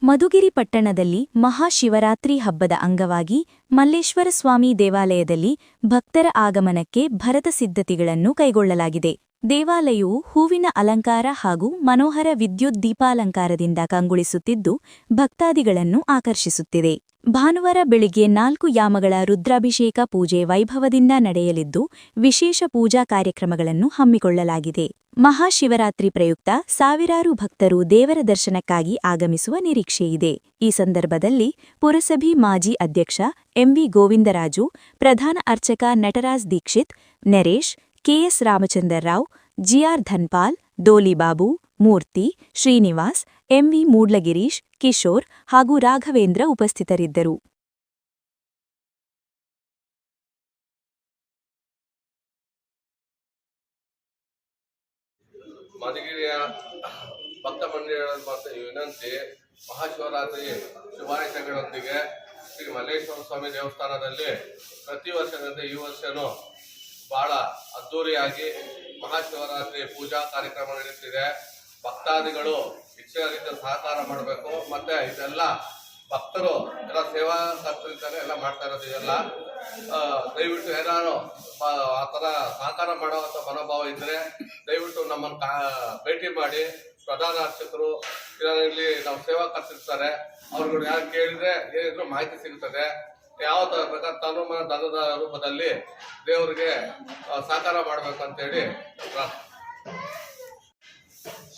ಮಧುಗಿರಿ ಪಟ್ಟಣದಲ್ಲಿ ಮಹಾಶಿವರಾತ್ರಿ ಹಬ್ಬದ ಅಂಗವಾಗಿ ಮಲ್ಲೇಶ್ವರ ಸ್ವಾಮಿ ದೇವಾಲಯದಲ್ಲಿ ಭಕ್ತರ ಆಗಮನಕ್ಕೆ ಭರದ ಸಿದ್ಧತೆಗಳನ್ನು ಕೈಗೊಳ್ಳಲಾಗಿದೆ. ದೇವಾಲಯವು ಹೂವಿನ ಅಲಂಕಾರ ಹಾಗೂ ಮನೋಹರ ವಿದ್ಯುತ್ ದೀಪಾಲಂಕಾರದಿಂದ ಕಂಗೊಳಿಸುತ್ತಿದ್ದು ಭಕ್ತಾದಿಗಳನ್ನು ಆಕರ್ಷಿಸುತ್ತಿದೆ. ಭಾನುವಾರ ಬೆಳಿಗ್ಗೆ 4 ಯಾಮಗಳ ರುದ್ರಾಭಿಷೇಕ ಪೂಜೆ ವೈಭವದಿಂದ ನಡೆಯಲಿದ್ದು ವಿಶೇಷ ಪೂಜಾ ಕಾರ್ಯಕ್ರಮಗಳನ್ನು ಹಮ್ಮಿಕೊಳ್ಳಲಾಗಿದೆ. ಮಹಾಶಿವರಾತ್ರಿ ಪ್ರಯುಕ್ತ ಸಾವಿರಾರು ಭಕ್ತರು ದೇವರ ದರ್ಶನಕ್ಕಾಗಿ ಆಗಮಿಸುವ ನಿರೀಕ್ಷೆಯಿದೆ. ಈ ಸಂದರ್ಭದಲ್ಲಿ ಪುರಸಭೆ ಮಾಜಿ ಅಧ್ಯಕ್ಷ ಎಂವಿ ಗೋವಿಂದರಾಜು, ಪ್ರಧಾನ ಅರ್ಚಕ ನಟರಾಜ್ ದೀಕ್ಷಿತ್, ನರೇಶ್, ಕೆಎಸ್ ರಾಮಚಂದರ್ರಾವ್, ಜಿಆರ್ ಧನ್ಪಾಲ್, ಡೋಲಿಬಾಬು, ಮೂರ್ತಿ, ಶ್ರೀನಿವಾಸ್, ಎಂವಿ ಮೂಡ್ಲಗಿರೀಶ್, ಕಿಶೋರ್ ಹಾಗೂ ರಾಘವೇಂದ್ರ ಉಪಸ್ಥಿತರಿದ್ದರು. ಮಧುಗಿರಿಯ ಭಕ್ತ ಮಂಡಳಿಗಳ ವಿನಂತಿ, ಮಹಾಶಿವರಾತ್ರಿ ಶುಭಾಶಯಗಳೊಂದಿಗೆ ಶ್ರೀ ಮಲ್ಲೇಶ್ವರ ಸ್ವಾಮಿ ದೇವಸ್ಥಾನದಲ್ಲಿ ಪ್ರತಿ ವರ್ಷದಂತೆ ಈ ವರ್ಷನೂ ಬಹಳ ಅದ್ದೂರಿಯಾಗಿ ಮಹಾಶಿವರಾತ್ರಿ ಪೂಜಾ ಕಾರ್ಯಕ್ರಮ ನಡೆಯುತ್ತಿದೆ. ಭಕ್ತಾದಿಗಳು ಹೆಚ್ಚಿನ ರೀತಿಯ ಸಹಕಾರ ಮಾಡಬೇಕು. ಮತ್ತೆ ಇದೆಲ್ಲ ಭಕ್ತರು ಎಲ್ಲ ಸೇವಾ ಕರ್ತರಿದ್ದಾರೆ, ಎಲ್ಲ ಮಾಡ್ತಾ ಇರೋದು ಇದೆಲ್ಲ ದಯವಿಟ್ಟು ಏನಾದ್ರು ಆ ಥರ ಸಹಕಾರ ಮಾಡುವಂಥ ಮನೋಭಾವ ಇದ್ದರೆ ದಯವಿಟ್ಟು ನಮ್ಮನ್ನು ಭೇಟಿ ಮಾಡಿ. ಪ್ರಧಾನ ಅರ್ಚಕರು ಇಲ್ಲಿ ನಾವು ಸೇವಾ ಕರ್ತಿರ್ತಾರೆ, ಅವ್ರುಗಳು ಯಾರು ಕೇಳಿದ್ರೆ ಏನಿದ್ರು ಮಾಹಿತಿ ಸಿಗುತ್ತದೆ. ಯಾವ ಬೇಕಾದ ತನುಮನ ಧನದ ರೂಪದಲ್ಲಿ ದೇವರಿಗೆ ಸಹಕಾರ ಮಾಡಬೇಕಂತೇಳಿ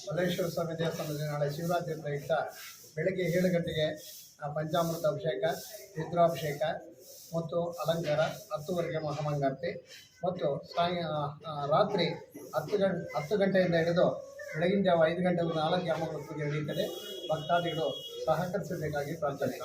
ಮಲ್ಲೇಶ್ವರ ಸ್ವಾಮಿ ದೇವಸ್ಥಾನದಲ್ಲಿ ನಾಳೆ ಶಿವರಾತ್ರಿ ಪ್ರಯುಕ್ತ ಬೆಳಗ್ಗೆ 7 ಗಂಟೆಗೆ ಪಂಚಾಮೃತ ಅಭಿಷೇಕ, ರುದ್ರಾಭಿಷೇಕ ಮತ್ತು ಅಲಂಕಾರ, 10ವರೆಗೆ ಮಹಾಮಂಗಾರತಿ ಮತ್ತು ರಾತ್ರಿ 10 ಗಂಟೆಯಿಂದ ಹಿಡಿದು ಬೆಳಗಿನ ಜಾವ 5 ಗಂಟೆವರೆಗೂ 4 ಯಾಮಗಳ ಪೂಜೆ ನಡೆಯುತ್ತದೆ. ಭಕ್ತಾದಿಗಳು ಸಹಕರಿಸಬೇಕಾಗಿ ಪ್ರಾರ್ಥನೆ.